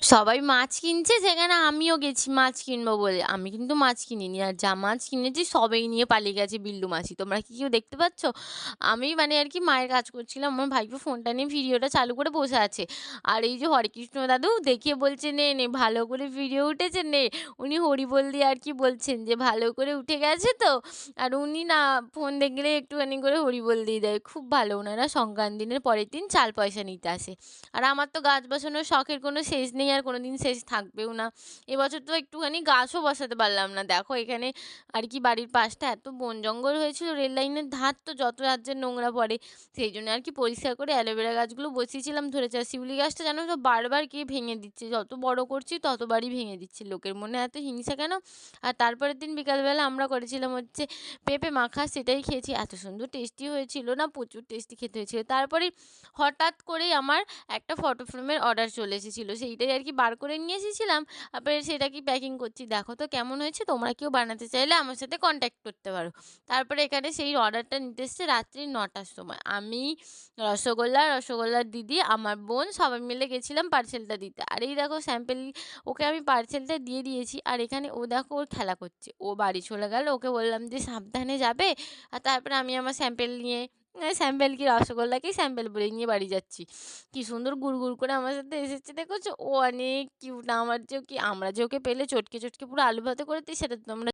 সবাই মাছ কিনছে, সেখানে আমিও গেছি মাছ কিনবো বলে। আমি কিন্তু মাছ কিনিনি। আর যা মাছ কিনেছি সবই নিয়ে পালিয়ে গেছে বিল্লু মাসি। তোমরা কি কেউ দেখতে পাচ্ছ? আমি মানে আর কি মায়ের কাজ করছিলাম। আমার ভাইপো ফোনটা নিয়ে ভিডিওটা চালু করে বসে আছে। আর এই যে হরেকৃষ্ণ দাদু দেখিয়ে বলছে, "নে, নে ভালো করে ভিডিও উঠেছে নে।" উনি হরিবোল দিয়ে আর কি বলছেন যে, "ভালো করে উঠে গেছে তো?" আর উনি না ফোন দেখলে একটুখানি করে হরিবোল দিয়ে দেয়। খুব ভালো, উনারা সংক্রান্তি দিনের পরের দিন চাল পয়সা নিতে আসে। আর আমার তো গাছ বসানোর শখের কোনো শেষ নেই, আর কোনোদিন শেষ থাকবেও না। এবছর তো একটুখানি গাছও বসাতে পারলাম না। দেখো এখানে আর কি বাড়ির পাশটা এত বন জঙ্গল হয়েছিল, রেল লাইনের ধার তো যত রাজ্যের নোংরা পড়ে, সেই জন্য আর কি পরিষ্কার করে অ্যালোভেরা গাছগুলো বসিয়েছিলাম ধরেছে। আর শিউলি গাছটা জানো তো বারবার কে ভেঙে দিচ্ছে, যত বড় করছি ততবারই ভেঙে দিচ্ছে। লোকের মনে এত হিংসা কেন? আর তারপরের দিন বিকালবেলা আমরা করেছিলাম হচ্ছে পেঁপে মাখা, সেটাই খেয়েছি। এত সুন্দর টেস্টি হয়েছিল না, প্রচুর টেস্টি খেতে হয়েছিল। তারপরে হঠাৎ করেই আমার একটা ফটো ফ্রেমের অর্ডার চলে এসেছিলো, সেইটাই আর কি বার করে নিয়ে এসেছিলাম। তারপরে সেটা কি প্যাকিং করছি, দেখো তো কেমন হয়েছে। তোমরা কেউ বানাতে চাইলে আমার সাথে কন্ট্যাক্ট করতে পারো। তারপরে এখানে সেই অর্ডারটা নিতে এসছে রাত্রি ৯টার সময়। আমি, রসগোল্লার দিদি, আমার বোন সবাই মিলে গেছিলাম পার্সেলটা দিতে। আর এই দেখো স্যাম্পেল, ওকে আমি পার্সেলটা দিয়ে দিয়েছি। আর এখানে ও দেখো ওর খেলা করছে, ও বাড়ি চলে গেল। ওকে বললাম যে সাবধানে যাবে। আর তারপরে আমি আমার স্যাম্পেল নিয়ে, স্যাম্পেল কি রসগোল্লাকেই স্যাম্পেল বলে নিয়ে বাড়ি যাচ্ছি। কি সুন্দর গুড় করে আমার সাথে এসেছে দেখেছো? ও অনেক কিউট। আমার যে কি, আমরা যে ওকে পেলে চটকে পুরো আলু ভাতে করে দিই, সেটা তো তোমরা